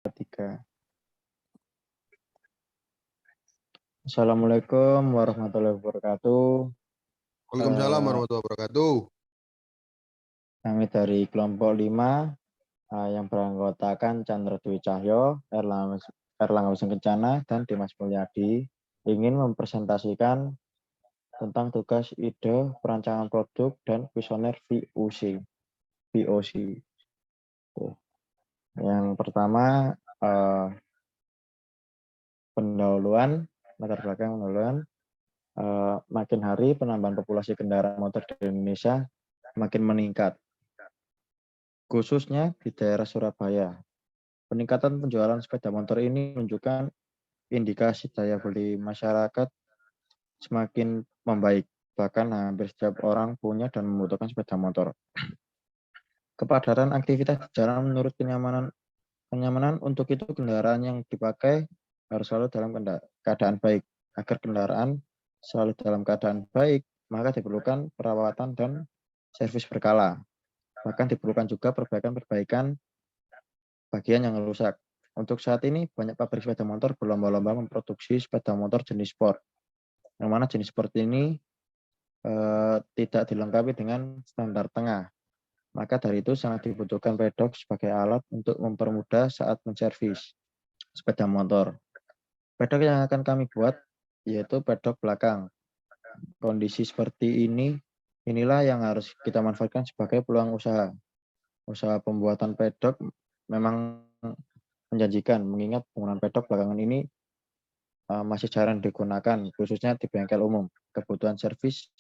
Tiga. Assalamualaikum warahmatullahi wabarakatuh. Waalaikumsalam Eh, warahmatullahi wabarakatuh. Kami dari kelompok 5 yang beranggotakan Chandra Dwi Cahyo, Erlangga Wisnu Kencana, dan Dimas Mulyadi ingin mempresentasikan tentang tugas ide perancangan produk dan kuesioner VOC. Yang pertama, pendahuluan, latar belakang pendahuluan. Makin hari penambahan populasi kendaraan motor di Indonesia makin meningkat, khususnya di daerah Surabaya. Peningkatan penjualan sepeda motor ini menunjukkan indikasi daya beli masyarakat semakin membaik. Bahkan hampir setiap orang punya dan membutuhkan sepeda motor. Kepadatan aktivitas di jalan menurut kenyamanan untuk itu kendaraan yang dipakai harus selalu dalam keadaan baik. Agar kendaraan selalu dalam keadaan baik, maka diperlukan perawatan dan servis berkala. Bahkan diperlukan juga perbaikan-perbaikan bagian yang rusak. Untuk saat ini, banyak pabrik sepeda motor berlomba-lomba memproduksi sepeda motor jenis sport. Yang mana jenis sport ini tidak dilengkapi dengan standar tengah. Maka dari itu sangat dibutuhkan pedok sebagai alat untuk mempermudah saat menservis sepeda motor. Pedok yang akan kami buat yaitu pedok belakang. Kondisi seperti inilah yang harus kita manfaatkan sebagai peluang usaha. Usaha pembuatan pedok memang menjanjikan, mengingat penggunaan pedok belakangan ini masih jarang digunakan, khususnya di bengkel umum. Kebutuhan servis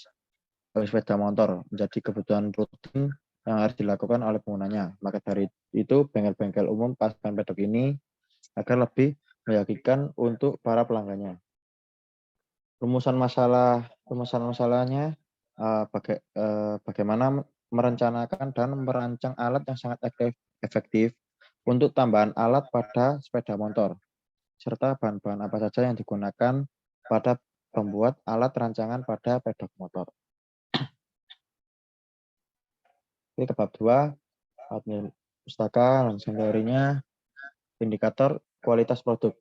sepeda motor menjadi kebutuhan rutin yang harus dilakukan oleh penggunanya. Maka dari itu, bengkel-bengkel umum pasang pedok ini agar lebih meyakinkan untuk para pelanggannya. Rumusan masalahnya bagaimana merencanakan dan merancang alat yang sangat efektif untuk tambahan alat pada sepeda motor, serta bahan-bahan apa saja yang digunakan pada pembuat alat rancangan pada pedok motor. Ini ke bab 2, pustaka langsung darinya, indikator kualitas produk.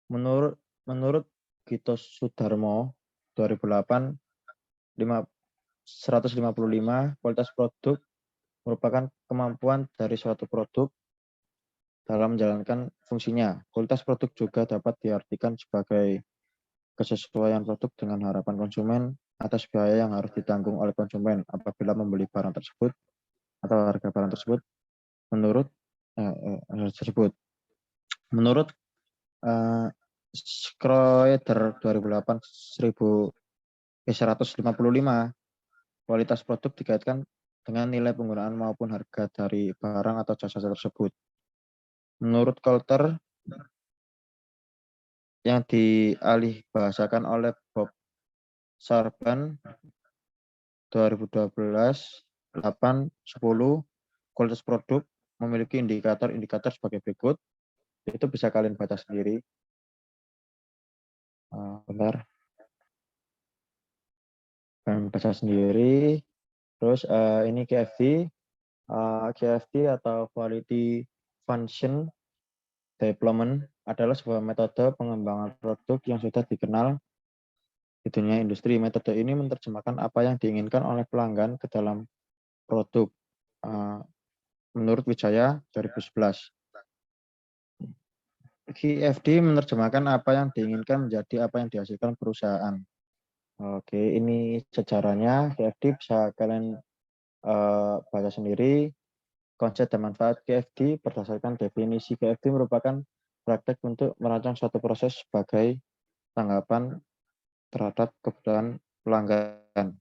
Menurut Gito Sudarmo 2008, 155, kualitas produk merupakan kemampuan dari suatu produk dalam menjalankan fungsinya. Kualitas produk juga dapat diartikan sebagai kesesuaian produk dengan harapan konsumen atas biaya yang harus ditanggung oleh konsumen apabila membeli barang tersebut atau harga barang tersebut menurut Menurut Schroeder 2008 155, kualitas produk dikaitkan dengan nilai penggunaan maupun harga dari barang atau jasa tersebut. Menurut Coulter yang dialih bahasakan oleh Bob Sarban 2012 8 10, kualitas produk memiliki indikator-indikator sebagai berikut. Itu bisa kalian baca sendiri. Bentar. Kalian baca sendiri. Terus ini KFD. KFD atau Quality Function Development adalah sebuah metode pengembangan produk yang sudah dikenal di dunia industri. Metode ini menerjemahkan apa yang diinginkan oleh pelanggan ke dalam produk. Menurut Wijaya 2011. KFD menerjemahkan apa yang diinginkan menjadi apa yang dihasilkan perusahaan. Oke, ini sejarahnya. KFD bisa kalian baca sendiri. Konsep dan manfaat KFD berdasarkan definisi KFD merupakan praktek untuk merancang suatu proses sebagai tanggapan terhadap kebutuhan pelanggan.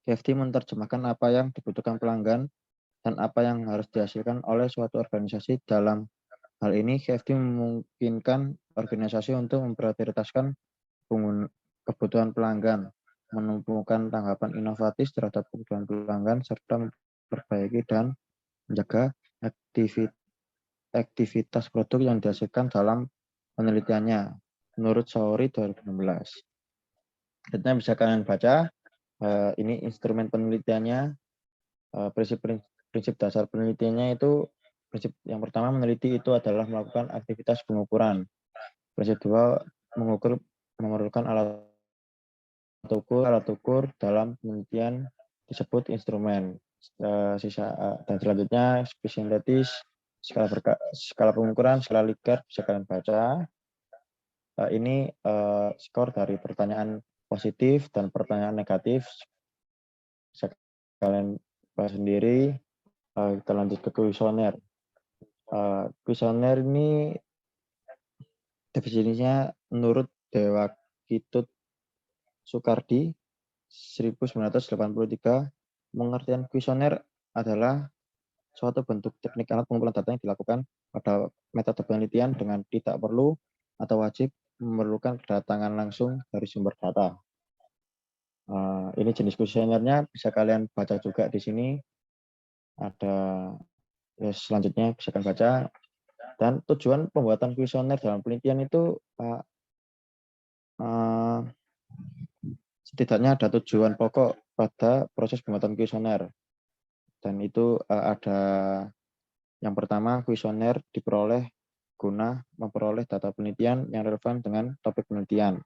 KFD menerjemahkan apa yang dibutuhkan pelanggan dan apa yang harus dihasilkan oleh suatu organisasi. Dalam hal ini, KFD memungkinkan organisasi untuk memprioritaskan kebutuhan pelanggan, menumpukan tanggapan inovatif terhadap kebutuhan pelanggan, serta memperbaiki dan menjaga aktivitas produk yang dihasilkan dalam penelitiannya. Menurut Saori 2016. Selanjutnya bisa kalian baca. Ini instrumen penelitiannya. Prinsip dasar penelitiannya itu Prinsip yang pertama meneliti itu adalah melakukan aktivitas pengukuran. Prinsip kedua memerlukan alat ukur dalam penelitian disebut instrumen. Dan selanjutnya spesies sintetis, skala pengukuran, skala Likert bisa kalian baca. Ini skor dari pertanyaan positif dan pertanyaan negatif. Bisa kalian bahas sendiri. Kita lanjut ke kuesioner. Kuesioner ini definisinya menurut Dewa Kitut Soekardi 1983, pengertian kuesioner adalah suatu bentuk teknik alat pengumpulan data yang dilakukan pada metode penelitian dengan tidak perlu atau wajib memerlukan kedatangan langsung dari sumber data. Ini jenis kuesionernya bisa kalian baca juga di sini. Ada selanjutnya bisa kalian baca. Dan tujuan pembuatan kuesioner dalam penelitian itu setidaknya ada tujuan pokok pada proses pembuatan kuesioner. Dan itu ada yang pertama, kuesioner diperoleh guna memperoleh data penelitian yang relevan dengan topik penelitian.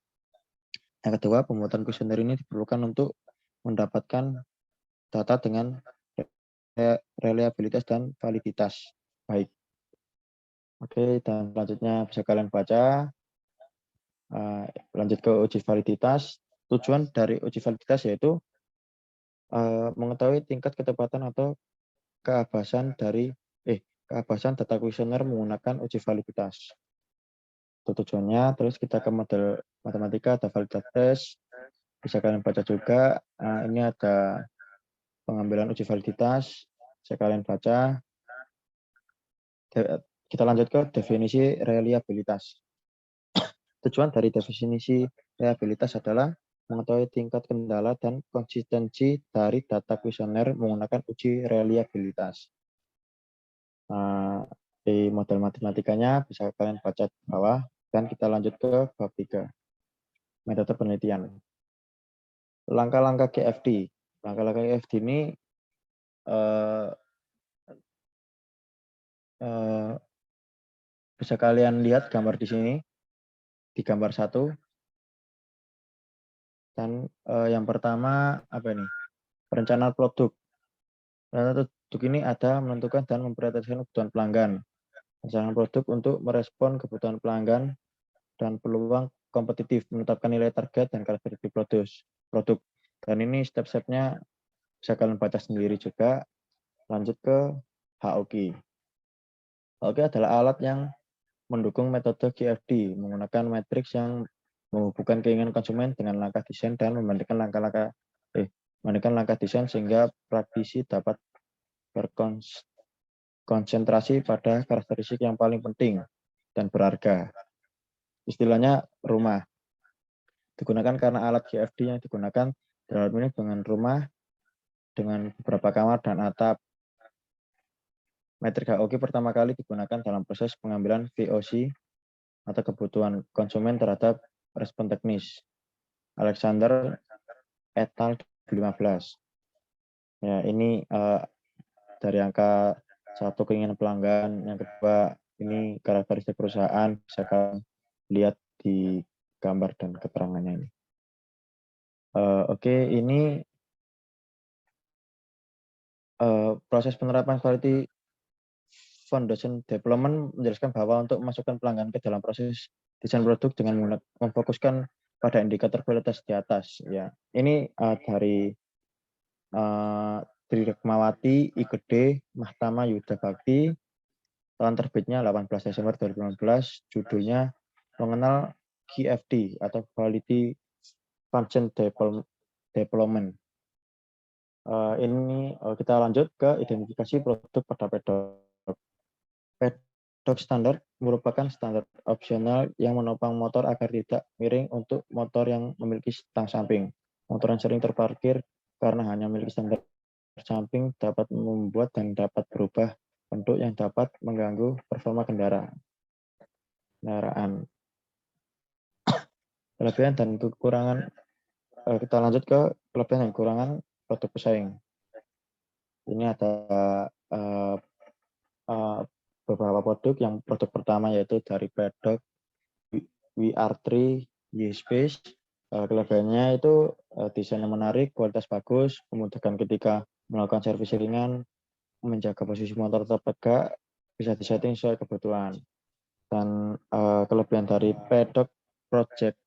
Yang kedua, pembuatan kuesioner ini diperlukan untuk mendapatkan data dengan reliabilitas dan validitas baik. Oke, dan selanjutnya bisa kalian baca. Lanjut ke uji validitas. Tujuan dari uji validitas yaitu mengetahui tingkat ketepatan atau keabasan data kuesioner menggunakan uji validitas. Itu tujuannya. Terus kita ke model matematika, ada validitas tes. Bisa kalian baca juga. Ini ada pengambilan uji validitas. Bisa kalian baca. Kita lanjut ke definisi reliabilitas. Tujuan dari definisi reliabilitas adalah mengetahui tingkat kendala dan konsistensi dari data kuesioner menggunakan uji reliabilitas. Di model matematikanya bisa kalian baca di bawah, dan kita lanjut ke bab 3, metode penelitian. Langkah-langkah GFD. Langkah-langkah GFD ini bisa kalian lihat gambar di sini, di gambar 1. Dan yang pertama apa ini? Perencanaan produk. Perencanaan produk ini ada menentukan dan memprioritaskan kebutuhan pelanggan. Perencanaan produk untuk merespon kebutuhan pelanggan dan peluang kompetitif, menetapkan nilai target dan karakteristik produk. Dan ini step-stepnya bisa kalian baca sendiri juga. Lanjut ke HOQ. HOQ adalah alat yang mendukung metode GFD, menggunakan matriks yang menghubungkan keinginan konsumen dengan langkah desain dan membandingkan langkah desain sehingga praktisi dapat berkonsentrasi pada karakteristik yang paling penting dan berharga. Istilahnya rumah. Digunakan karena alat GFD yang digunakan dalam ini dengan rumah dengan beberapa kamar dan atap. Metrik HOQ pertama kali digunakan dalam proses pengambilan VOC atau kebutuhan konsumen terhadap respon teknis. Alexander et al. 2015. Ya, ini dari angka 1 keinginan pelanggan, yang kedua ini karakteristik perusahaan, bisa kalian lihat di gambar dan keterangannya ini. Oke, ini proses penerapan quality foundation development menjelaskan bahwa untuk memasukkan pelanggan ke dalam proses desain produk dengan memfokuskan pada indikator kualitas di atas. Ya, ini dari Tri Rekmawati, IGD, Mahtama Yuda Bakti, tahun terbitnya 18 Desember 2015, judulnya mengenal QFD atau Quality Function Development. Ini kita lanjut ke identifikasi produk pada pedok. Pedok standar merupakan standar opsional yang menopang motor agar tidak miring untuk motor yang memiliki stang samping. Motor yang sering terparkir karena hanya memiliki standar samping dapat membuat dan dapat berubah bentuk yang dapat mengganggu performa kendaraan. Kelebihan dan kekurangan. Kita lanjut ke kelebihan dan kekurangan produk pesaing. Ini ada beberapa produk. Yang produk pertama yaitu dari Pedok VR3 Y-Space. Kelebihannya itu desainnya menarik, kualitas bagus, memudahkan ketika melakukan servis ringan, menjaga posisi motor tetap tegak, bisa disetting sesuai kebutuhan. Dan kelebihan dari Pedok Project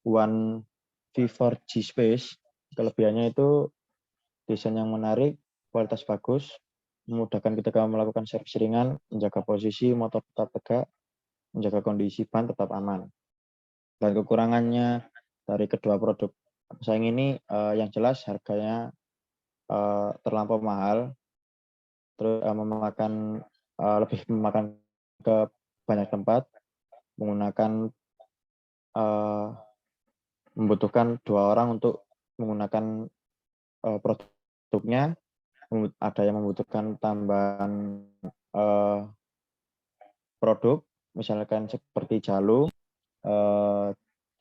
One V4 G-Space, kelebihannya itu desain yang menarik, kualitas bagus, memudahkan ketika melakukan servis ringan, menjaga posisi motor tetap tegak, menjaga kondisi ban tetap aman. Dan kekurangannya dari kedua produk pesaing ini yang jelas harganya terlampau mahal, terus lebih memakan ke banyak tempat, menggunakan membutuhkan 2 orang untuk menggunakan produknya, ada yang membutuhkan tambahan produk, misalkan seperti jalu,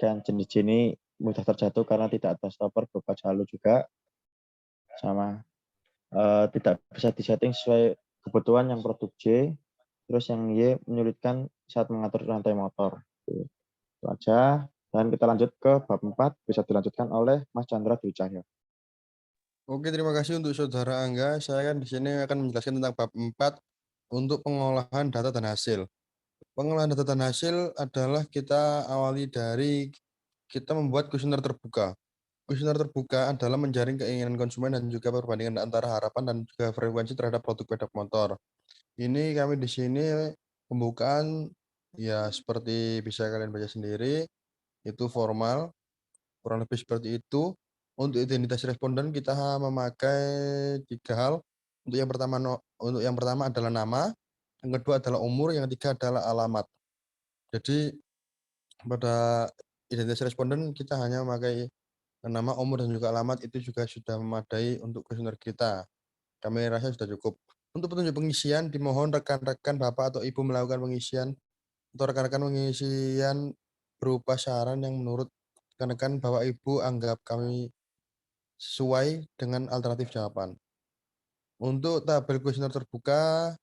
dan jenis-jenis mudah terjatuh karena tidak ada stopper berupa jalu juga, sama tidak bisa disetting sesuai kebutuhan yang produk J, terus yang Y menyulitkan saat mengatur rantai motor. Itu aja. Dan kita lanjut ke bab 4, bisa dilanjutkan oleh Mas Chandra Dwi Cahyo. Oke, terima kasih untuk Saudara Angga. Saya kan di sini akan menjelaskan tentang bab 4 untuk pengolahan data dan hasil. Pengolahan data dan hasil adalah kita awali dari kita membuat kuesioner terbuka. Kuesioner terbuka adalah menjaring keinginan konsumen dan juga perbandingan antara harapan dan juga frekuensi terhadap produk pedok motor. Ini kami di sini pembukaan ya seperti bisa kalian baca sendiri, itu formal, kurang lebih seperti itu. Untuk identitas responden kita memakai 3 hal. Untuk yang pertama adalah nama, yang kedua adalah umur, yang ketiga adalah alamat. Jadi pada identitas responden kita hanya memakai nama, umur, dan juga alamat, itu juga sudah memadai untuk kuesioner kita. Kami rasa sudah cukup. Untuk petunjuk pengisian, dimohon rekan-rekan Bapak atau Ibu melakukan pengisian atau rekan-rekan pengisian berupa saran yang menurut rekan-rekan Bapak Ibu anggap kami sesuai dengan alternatif jawaban. Untuk tabel kuesioner terbuka,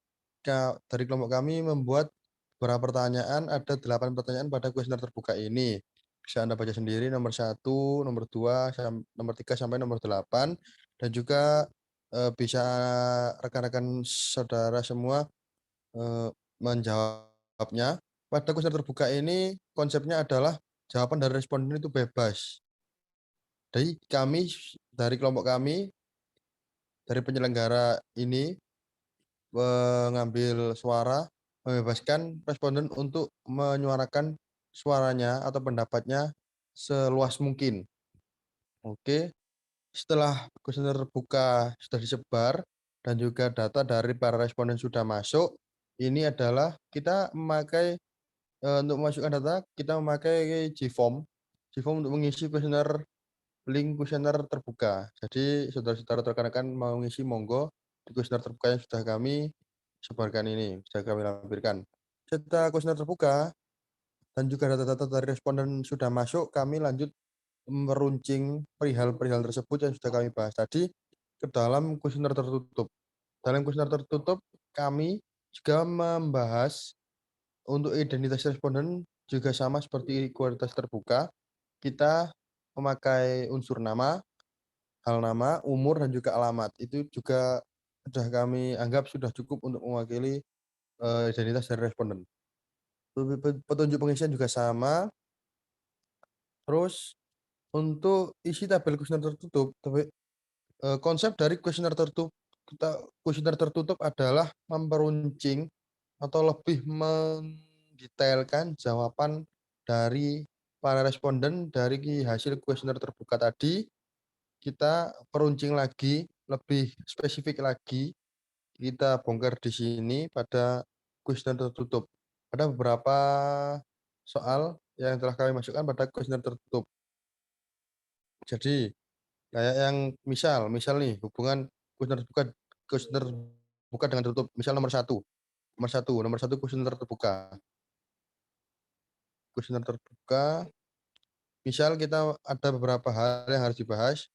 dari kelompok kami membuat beberapa pertanyaan, ada 8 pertanyaan pada kuesioner terbuka ini. Bisa Anda baca sendiri nomor 1, nomor 2, nomor 3 sampai nomor 8, dan juga bisa rekan-rekan saudara semua menjawabnya. Pada kuesioner terbuka ini konsepnya adalah jawaban dari responden itu bebas. Jadi dari kelompok kami, dari penyelenggara ini mengambil suara, membebaskan responden untuk menyuarakan suaranya atau pendapatnya seluas mungkin. Oke, setelah kuesioner terbuka sudah disebar dan juga data dari para responden sudah masuk, ini adalah kita memakai untuk memasukkan data kita memakai Gform. Gform untuk mengisi link kuesioner terbuka. Jadi saudara-saudara rekan-rekan mau ngisi monggo di kuesioner terbuka yang sudah kami sebarkan ini, sudah kami lampirkan. Setelah kuesioner terbuka dan juga data-data dari responden sudah masuk, kami lanjut meruncing perihal-perihal tersebut yang sudah kami bahas tadi ke dalam kuesioner tertutup. Dalam kuesioner tertutup, kami juga membahas untuk identitas responden juga sama seperti kualitas terbuka. Kita memakai unsur nama, hal nama, umur, dan juga alamat. Itu juga sudah kami anggap sudah cukup untuk mewakili identitas dari responden. Petunjuk pengisian juga sama. Terus untuk isi tabel kuesioner tertutup, konsep dari kuesioner tertutup adalah memperuncing atau lebih mendetailkan jawaban dari para responden dari hasil kuesioner terbuka tadi. Kita peruncing lagi, lebih spesifik lagi, kita bongkar di sini pada kuesioner tertutup. Ada beberapa soal yang telah kami masukkan pada kuesioner tertutup. Jadi kayak yang misal nih hubungan kuesioner terbuka dengan tertutup. Misal nomor satu kuesioner terbuka. Kuesioner terbuka. Misal kita ada beberapa hal yang harus dibahas.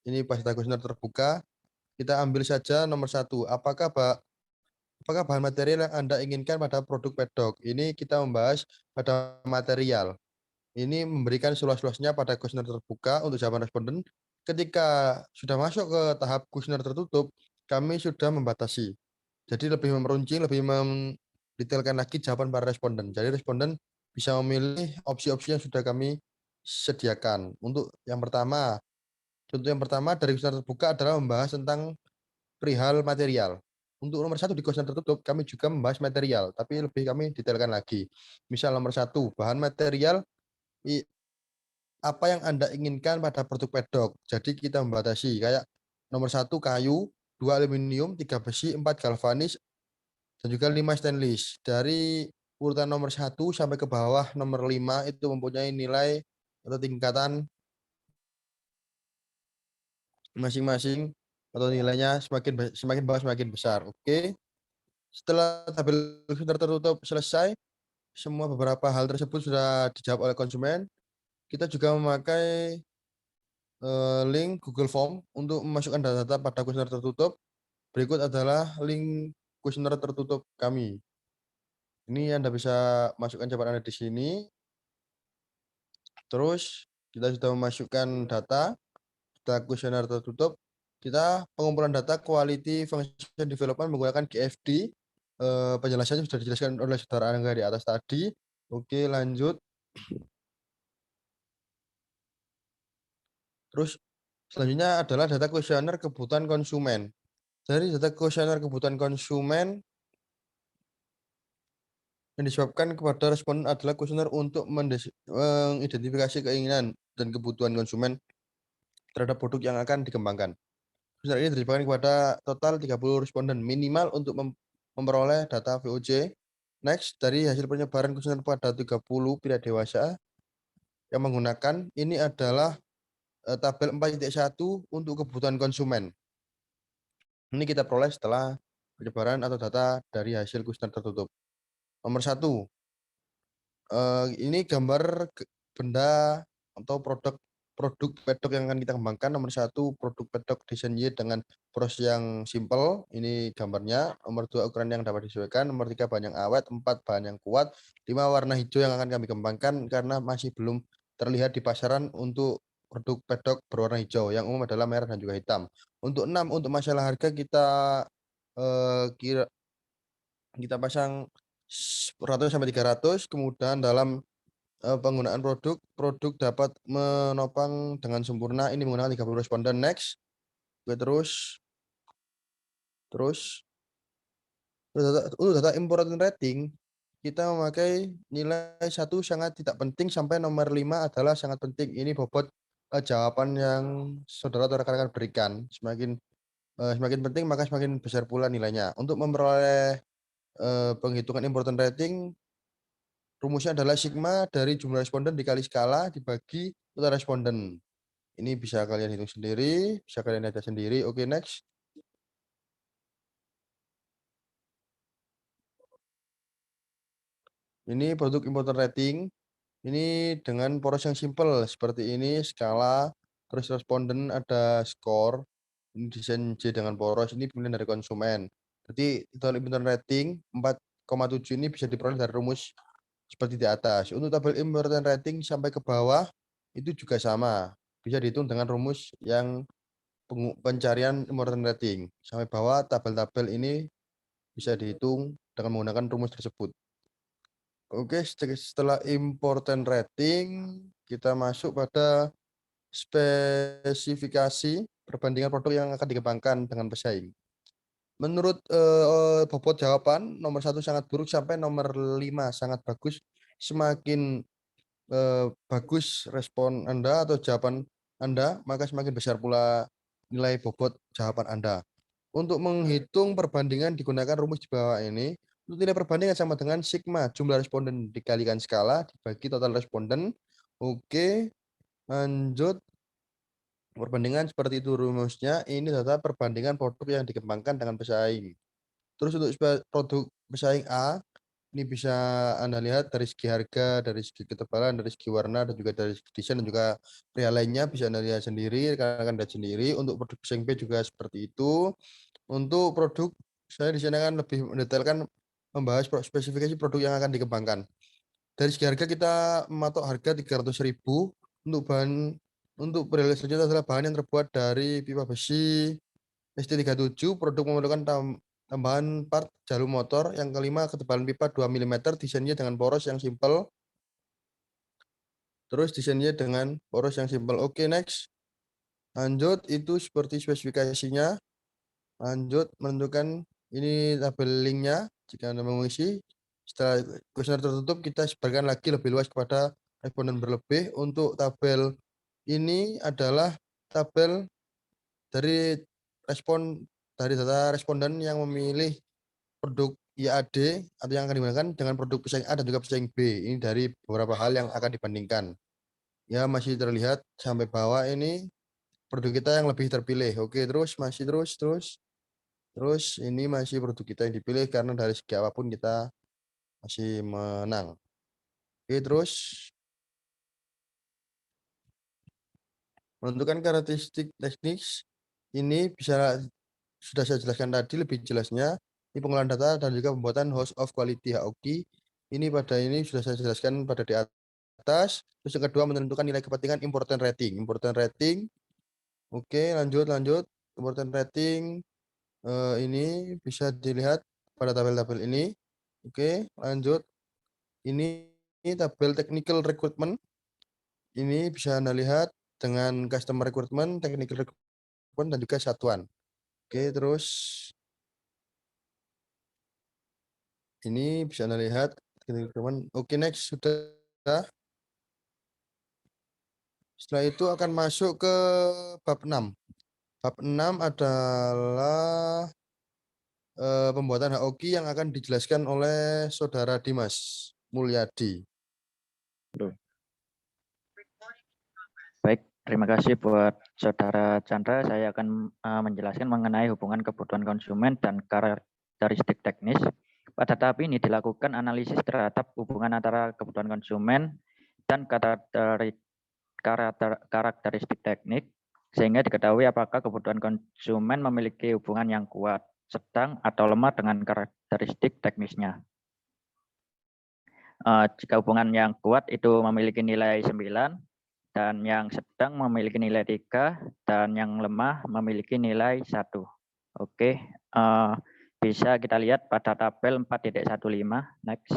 Ini pas kuesioner terbuka. Kita ambil saja nomor 1. Apakah apakah bahan material yang Anda inginkan pada produk pedok? Ini kita membahas pada material. Ini memberikan seluas-luasnya pada kuesioner terbuka untuk jawaban responden. Ketika sudah masuk ke tahap kuesioner tertutup, kami sudah membatasi. Jadi lebih meruncing, lebih mendetailkan lagi jawaban para responden. Jadi responden bisa memilih opsi-opsi yang sudah kami sediakan. Untuk yang pertama, contoh yang pertama dari kuesioner terbuka adalah membahas tentang perihal material. Untuk nomor satu di kuesioner tertutup, kami juga membahas material, tapi lebih kami detailkan lagi. Misal nomor satu, bahan material apa yang Anda inginkan pada produk pedok. Jadi kita membatasi kayak nomor satu kayu, dua aluminium, tiga besi, empat galvanis, dan juga lima stainless. Dari urutan nomor satu sampai ke bawah nomor 5 itu mempunyai nilai atau tingkatan masing-masing atau nilainya semakin bawah semakin besar. Oke. Setelah tabel filter tertutup selesai, semua beberapa hal tersebut sudah dijawab oleh konsumen. Kita juga memakai link Google Form untuk memasukkan data-data pada kuesioner tertutup. Berikut adalah link kuesioner tertutup kami. Ini Anda bisa masukkan jawaban Anda di sini. Terus kita sudah memasukkan data kuesioner tertutup. Kita pengumpulan data quality function development menggunakan GFD. Penjelasannya sudah dijelaskan oleh saudara Angga di atas tadi. Oke, lanjut. Terus selanjutnya adalah data kuesioner kebutuhan konsumen. Dari data kuesioner kebutuhan konsumen yang disebabkan kepada responden adalah kuesioner untuk mengidentifikasi keinginan dan kebutuhan konsumen terhadap produk yang akan dikembangkan. Kuesioner ini ditujukan kepada total 30 responden minimal untuk memperoleh data VOC. Next, dari hasil penyebaran kuesioner pada 30 pria dewasa yang menggunakan ini adalah tabel 4.1 untuk kebutuhan konsumen. Ini kita peroleh setelah penyebaran atau data dari hasil kuesioner tertutup. Nomor 1, ini gambar benda atau produk pedok yang akan kita kembangkan. Nomor 1, produk pedok desain Y dengan proses yang simple. Ini gambarnya. Nomor 2, ukuran yang dapat disesuaikan. Nomor 3, bahan yang awet. 4, bahan yang kuat. 5, warna hijau yang akan kami kembangkan karena masih belum terlihat di pasaran untuk produk pedok berwarna hijau. Yang umum adalah merah dan juga hitam. Untuk 6, untuk masalah harga kita kita pasang 100 sampai 300. Kemudian dalam penggunaan produk dapat menopang dengan sempurna. Ini menggunakan 30 responden. Next. Oke, terus untuk data important rating kita memakai nilai 1 sangat tidak penting sampai nomor 5 adalah sangat penting. Ini bobot jawaban yang saudara atau rekan-rekan berikan. Semakin penting maka semakin besar pula nilainya. Untuk memperoleh penghitungan important rating, rumusnya adalah sigma dari jumlah responden dikali skala dibagi total responden. Ini bisa kalian hitung sendiri, bisa kalian lihat sendiri. Oke, next. Ini produk important rating. Ini dengan poros yang simple seperti ini, skala, terus responden ada skor. Ini desain J dengan poros, ini pilihan dari konsumen. Jadi total important rating 4,7 ini bisa diperoleh dari rumus seperti di atas. Untuk tabel important rating sampai ke bawah itu juga sama. Bisa dihitung dengan rumus yang pencarian important rating. Sampai bawah tabel-tabel ini bisa dihitung dengan menggunakan rumus tersebut. Oke, setelah important rating, kita masuk pada spesifikasi perbandingan produk yang akan dikembangkan dengan pesaing. Menurut bobot jawaban, nomor 1 sangat buruk sampai nomor 5 sangat bagus. Semakin bagus respon Anda atau jawaban Anda, maka semakin besar pula nilai bobot jawaban Anda. Untuk menghitung perbandingan digunakan rumus di bawah ini. Untuk nilai perbandingan sama dengan sigma jumlah responden dikalikan skala dibagi total responden. Oke, lanjut. Perbandingan seperti itu rumusnya. Ini data perbandingan produk yang dikembangkan dengan pesaing. Terus untuk produk pesaing A, ini bisa Anda lihat dari segi harga, dari segi ketebalan, dari segi warna, dan juga dari segi desain, dan juga pria lainnya bisa Anda lihat sendiri, rekan-rekan lihat sendiri. Untuk produk pesaing B juga seperti itu. Untuk produk saya di sini akan lebih mendetailkan membahas spesifikasi produk yang akan dikembangkan. Dari segi harga kita mematok harga 300.000 untuk periode selanjutnya adalah bahan yang terbuat dari pipa besi ST37. Produk memerlukan tambahan part jalur motor. Yang kelima, ketebalan pipa 2 mm, desainnya dengan poros yang simpel. Oke, next. Lanjut, itu seperti spesifikasinya. Lanjut, menentukan ini tabel linknya jika Anda mengisi. Setelah kuesioner tertutup, kita sebarkan lagi lebih luas kepada responden berlebih. Untuk tabel ini adalah tabel dari data responden yang memilih produk IAD atau yang akan digunakan dengan produk pesaing A dan juga pesaing B. Ini dari beberapa hal yang akan dibandingkan. Ya, masih terlihat sampai bawah ini produk kita yang lebih terpilih. Oke, terus ini masih produk kita yang dipilih karena dari segi apapun kita masih menang. Oke, terus menentukan karakteristik teknis ini sudah saya jelaskan tadi lebih jelasnya. Ini pengolahan data dan juga pembuatan host of quality HOQ. Ini sudah saya jelaskan pada di atas. Terus yang kedua, menentukan nilai kepentingan important rating. Oke, lanjut. Important rating ini bisa dilihat pada tabel-tabel ini. Oke, lanjut. Ini tabel technical recruitment. Ini bisa Anda lihat dengan customer recruitment, technical recruitment, dan juga satuan. Oke, terus ini bisa Anda lihat technical recruitment. Oke, next. Sudah. Setelah itu akan masuk ke bab 6. Bab 6 adalah pembuatan HOQ yang akan dijelaskan oleh Saudara Dimas Mulyadi. Baik, terima kasih buat Saudara Chandra. Saya akan menjelaskan mengenai hubungan kebutuhan konsumen dan karakteristik teknis. Pada tahap ini dilakukan analisis terhadap hubungan antara kebutuhan konsumen dan karakteristik teknik, sehingga diketahui apakah kebutuhan konsumen memiliki hubungan yang kuat, sedang, atau lemah dengan karakteristik teknisnya. Jika hubungan yang kuat itu memiliki nilai 9, dan yang sedang memiliki nilai 3, dan yang lemah memiliki nilai 1. Oke, bisa kita lihat pada tabel 4.15. Next.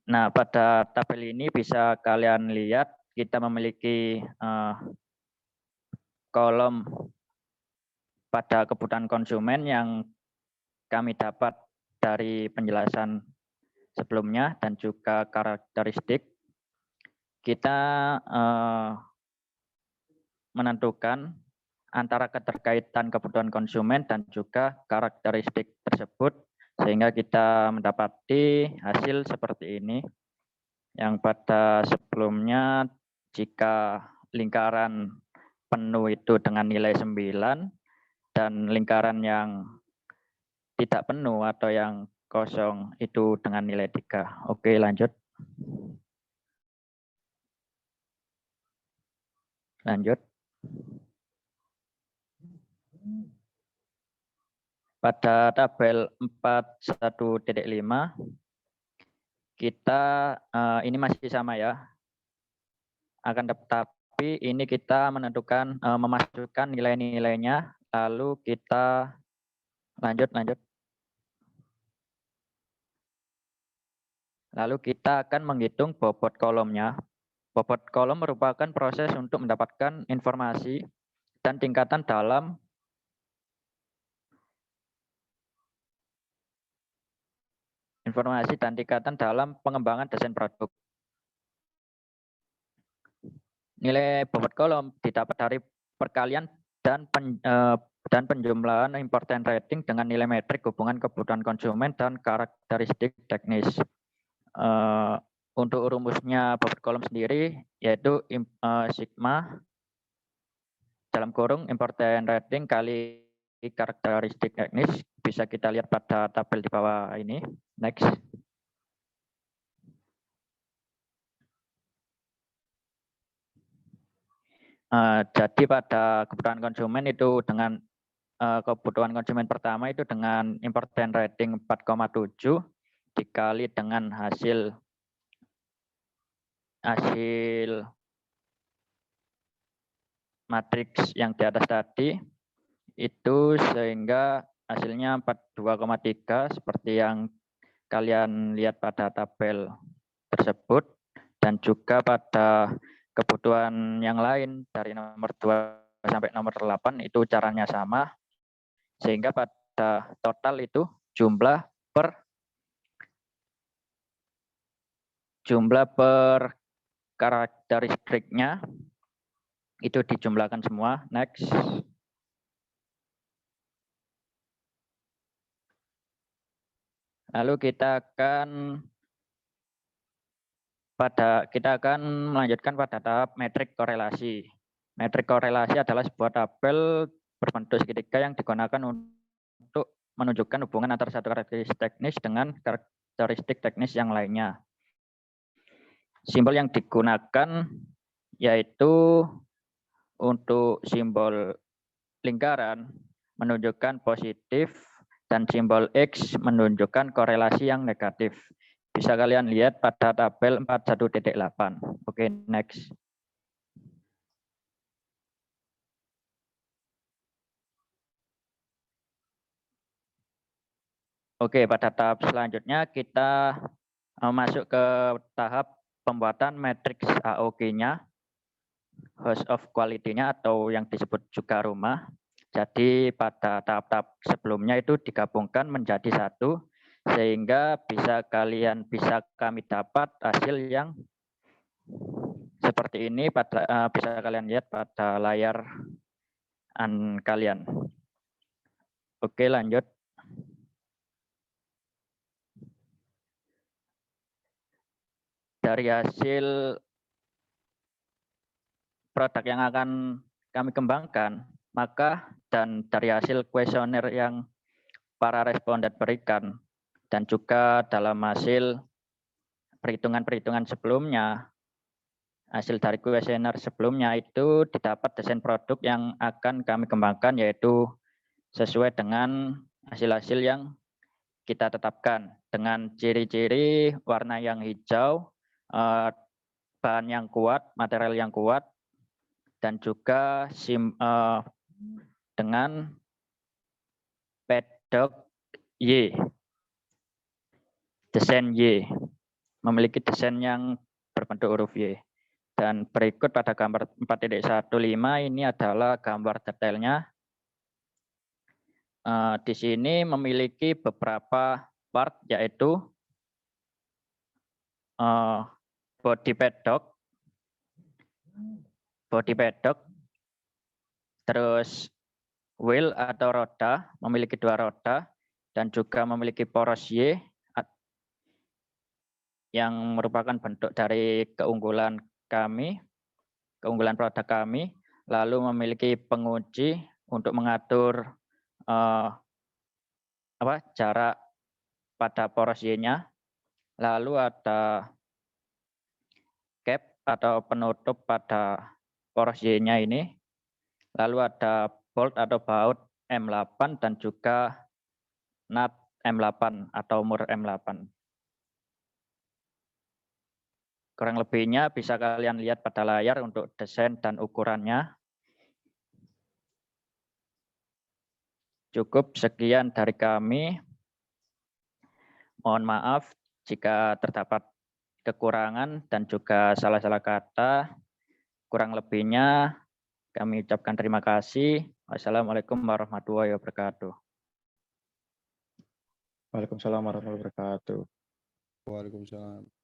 Nah, pada tabel ini bisa kalian lihat kita memiliki kolom pada kebutuhan konsumen yang kami dapat dari penjelasan sebelumnya dan juga karakteristik. Kita menentukan antara keterkaitan kebutuhan konsumen dan juga karakteristik tersebut, sehingga kita mendapati hasil seperti ini. Yang pada sebelumnya, jika lingkaran penuh itu dengan nilai 9, dan lingkaran yang tidak penuh atau yang kosong itu dengan nilai 3. Oke, lanjut. Pada tabel 41.5, kita ini masih sama ya. Akan tetapi ini kita menentukan memasukkan nilai-nilainya, lalu kita lanjut. Lalu kita akan menghitung bobot kolomnya. Bobot kolom merupakan proses untuk mendapatkan informasi dan tingkatan dalam pengembangan desain produk. Nilai bobot kolom didapat dari perkalian dan penjumlahan important rating dengan nilai metrik hubungan kebutuhan konsumen dan karakteristik teknis. Untuk rumusnya bobot kolom sendiri yaitu sigma dalam kurung important rating kali karakteristik teknis. Bisa kita lihat pada tabel di bawah ini. Next. Jadi pada kebutuhan konsumen itu dengan kebutuhan konsumen pertama itu dengan important rating 4,7 dikali dengan hasil matriks yang di atas tadi, itu sehingga hasilnya 42,3 seperti yang kalian lihat pada tabel tersebut, dan juga pada kebutuhan yang lain dari nomor 2 sampai nomor 8 itu caranya sama, sehingga pada total itu jumlah per karakteristiknya itu dijumlahkan semua. Next. Lalu kita akan melanjutkan pada tahap metrik korelasi. Metrik korelasi adalah sebuah tabel berbentuk segitiga yang digunakan untuk menunjukkan hubungan antara satu karakteristik teknis dengan karakteristik teknis yang lainnya. Simbol yang digunakan yaitu untuk simbol lingkaran menunjukkan positif dan simbol X menunjukkan korelasi yang negatif. Bisa kalian lihat pada tabel 41.8. Oke, next. Oke, pada tahap selanjutnya kita masuk ke tahap pembuatan matriks AOG-nya, house of quality-nya atau yang disebut juga rumah. Jadi pada tahap-tahap sebelumnya itu digabungkan menjadi satu, sehingga bisa kami dapat hasil yang seperti ini, bisa kalian lihat pada layar kalian. Oke, lanjut. Dari hasil produk yang akan kami kembangkan, dan dari hasil kuesioner yang para responden berikan, dan juga dalam hasil perhitungan-perhitungan sebelumnya, hasil dari kuesioner sebelumnya itu didapat desain produk yang akan kami kembangkan, yaitu sesuai dengan hasil-hasil yang kita tetapkan dengan ciri-ciri warna yang hijau, bahan yang kuat, material yang kuat, dan juga dengan pedok Y, desain Y, memiliki desain yang berbentuk huruf Y. Dan berikut pada gambar 4.15 ini adalah gambar detailnya. Di sini memiliki beberapa part, yaitu body pedok, terus wheel atau roda, memiliki 2 roda, dan juga memiliki poros Y yang merupakan bentuk dari keunggulan produk kami, lalu memiliki pengunci untuk mengatur jarak pada poros Y-nya, lalu ada cap atau penutup pada poros Y-nya ini, lalu ada bolt atau baut M8 dan juga nut M8 atau mur M8. Kurang lebihnya bisa kalian lihat pada layar untuk desain dan ukurannya. Cukup sekian dari kami. Mohon maaf jika terdapat kekurangan dan juga salah-salah kata. Kurang lebihnya kami ucapkan terima kasih. Wassalamualaikum warahmatullahi wabarakatuh. Waalaikumsalam warahmatullahi wabarakatuh. Waalaikumsalam.